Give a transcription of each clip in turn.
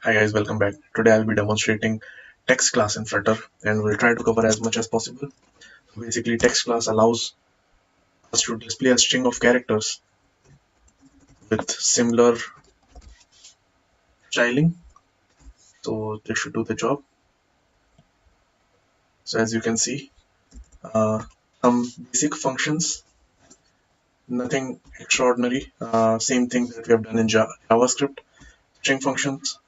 Hi guys, welcome back. Today I'll be demonstrating text class in Flutter and we'll try to cover as much as possible. Basically, text class allows us to display a string of characters with similar styling. So this should do the job. So as you can see, some basic functions, nothing extraordinary. Same thing that we have done in JavaScript. String functions,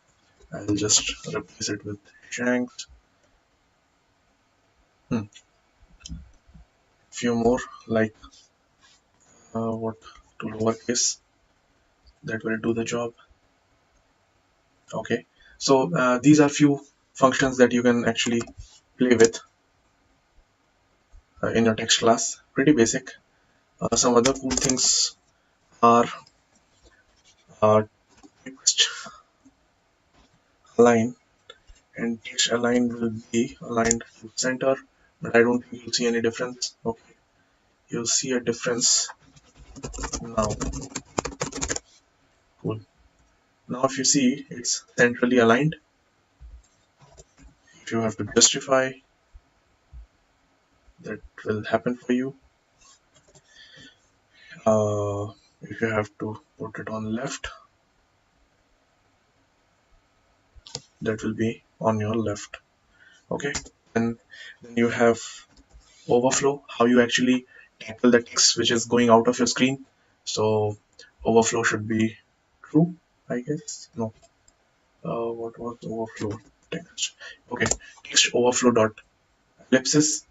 I'll just replace it with shanks. Few more like what to lowercase, that will do the job. Okay, so these are few functions that you can actually play with in your text class. Pretty basic. Some other cool things are text align, and text align will be aligned to center, but I don't think you'll see any difference. Okay, you'll see a difference now. Cool. Now if you see, it's centrally aligned. If you have to justify, that will happen for you. If you have to put it on left, that will be on your left. Okay, and then you have overflow, how you actually tackle the text which is going out of your screen. So overflow should be true, I guess. No, what was overflow? Text. Okay, text overflow dot ellipsis.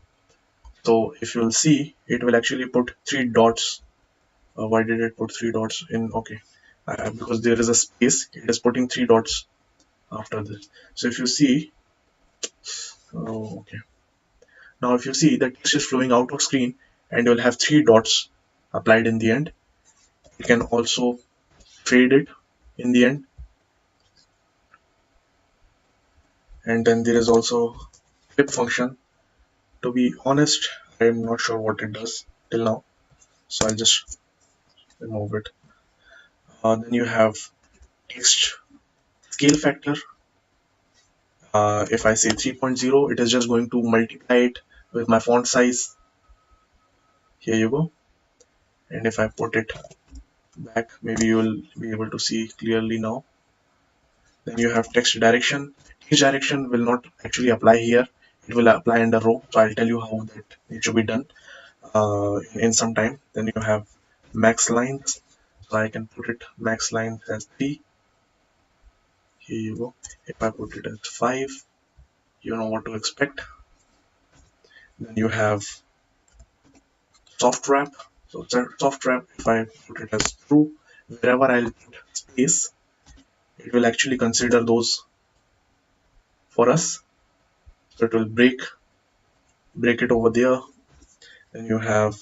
So if you'll see, it will actually put three dots. Why did it put three dots in? Okay, because there is a space, it is putting three dots after this. So if you see, oh, okay, now if you see, the text is flowing out of screen and you'll have three dots applied in the end. You can also fade it in the end, and then there is also flip function. To be honest, I'm not sure what it does till now, so I'll just remove it. Then you have text scale factor. If I say 3.0, it is just going to multiply it with my font size. Here you go. And if I put it back, maybe you will be able to see clearly now. Then you have text direction. Text direction will not actually apply here. It will apply in the row. So I'll tell you how that it should be done in some time. Then you have max lines. So I can put it max lines as 3. Here you go. If I put it as 5, you know what to expect. Then you have soft wrap. So soft wrap, if I put it as true, wherever I'll put space, it will actually consider those for us. So it will break it over there. Then you have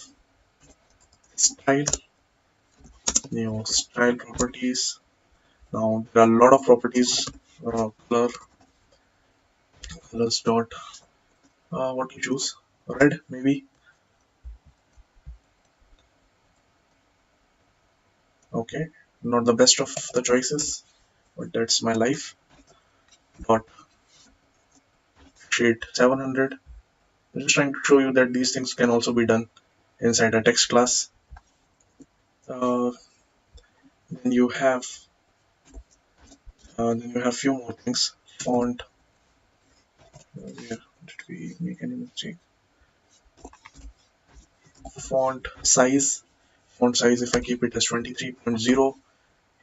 style, new style properties. Now there are a lot of properties. Colors dot what to choose, red maybe. Okay, not the best of the choices, but that's my life. Dot shade 700. I'm just trying to show you that these things can also be done inside a text class. uh, then you have few more things. Font, where did we make any mistake? Font size, if I keep it as 23.0,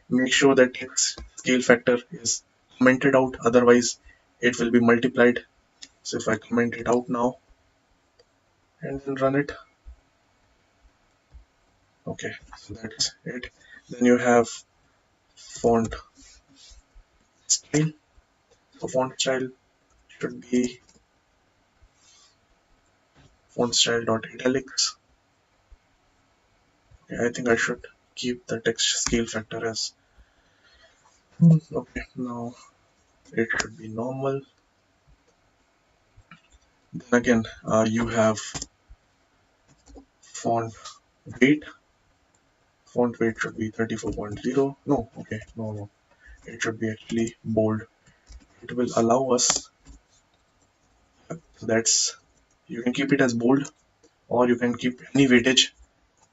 make sure that text scale factor is commented out, otherwise it will be multiplied. So if I comment it out now and then run it, okay, so that's it. Then you have font style. So font style should be font style dot italics. Okay, I think I should keep the text scale factor as okay. Now it should be normal. Then again, you have font weight. Font weight should be 34.0. No, okay, no, it should be actually bold. it will allow us. So that's, you can keep it as bold or you can keep any weightage,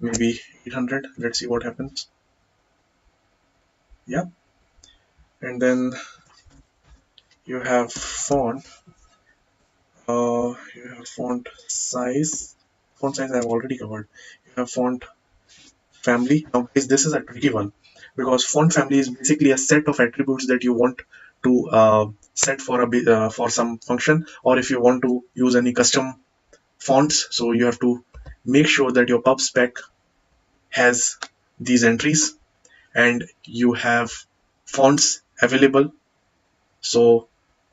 maybe 800. Let's see what happens. Yeah. And then you have font. You have font size. Font size I've already covered. You have font family. Now, guys, this is a tricky one because font family is basically a set of attributes that you want to set for for some function, or if you want to use any custom fonts. So you have to make sure that your pub spec has these entries and you have fonts available. So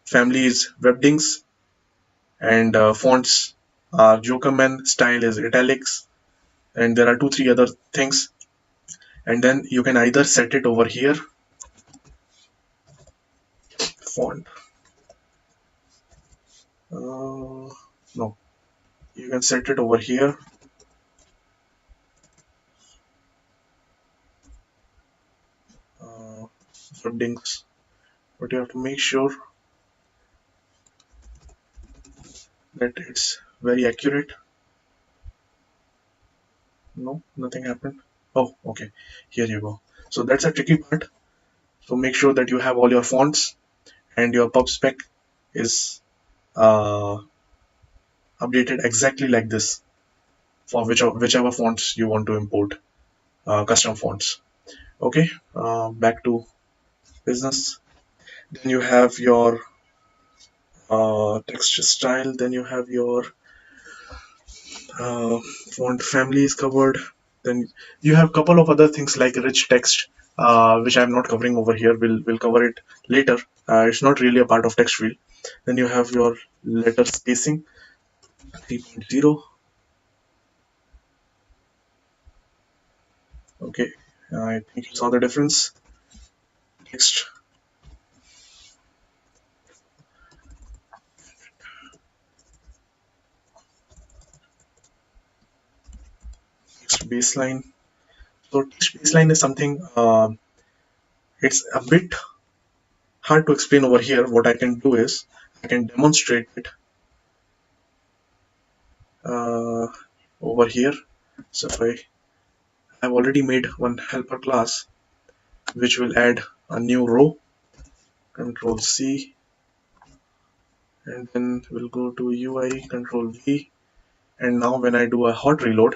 family is Webdings and fonts are Jokerman, style is italics, and there are 2 3 other things. And then you can either set it over here, font. No, you can set it over here. Webdings, but you have to make sure that it's very accurate. No, nothing happened. Oh, okay, here you go. So that's a tricky part. So make sure that you have all your fonts and your pub spec is uh, updated exactly like this for whichever fonts you want to import, custom fonts. Okay, back to business. Then you have your text style. Then you have your uh, font family is covered. Then you have a couple of other things like rich text, which I'm not covering over here. We'll cover it later. It's not really a part of text field. Then you have your letter spacing 3.0. Okay, I think you saw the difference. Text text baseline. So text baseline is something. It's a bit hard to explain over here. What I can do is I can demonstrate it uh, over here. So if I've already made one helper class which will add a new row. Control C, and then we'll go to UI, Control V, and now when I do a hot reload,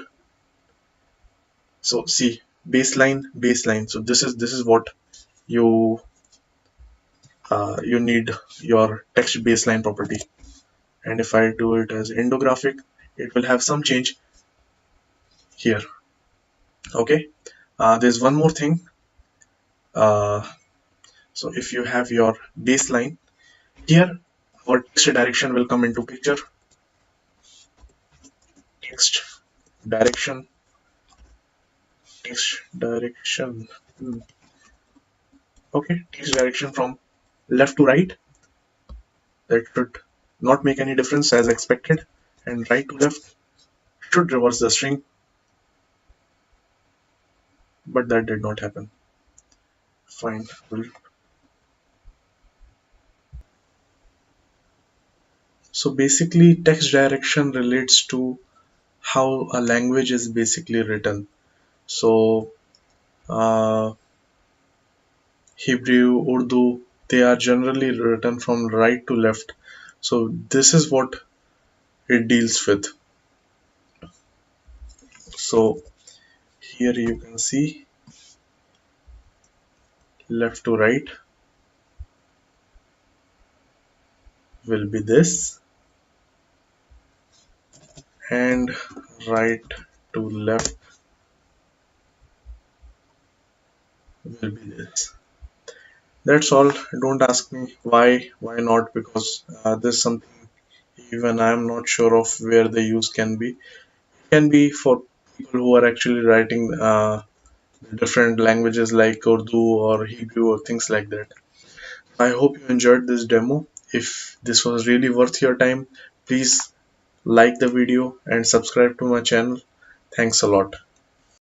so see, baseline. So this is what you you need your text baseline property. And if I do it as endographic, it will have some change here. Okay, there's one more thing. Uh, so if you have your baseline here, our text direction will come into picture. Text direction, text direction. Okay, text direction from left to right. That should not make any difference as expected, and right to left should reverse the string, but that did not happen. Fine. So basically text direction relates to how a language is basically written. So Hebrew, Urdu, they are generally written from right to left. So this is what it deals with. So here you can see left to right will be this, and right to left will be this. That's all. Don't ask me why not, because this is something even I'm not sure of where the use can be. It can be for people who are actually writing different languages like Urdu or Hebrew or things like that. I hope you enjoyed this demo. If this was really worth your time, please like the video and subscribe to my channel. Thanks a lot.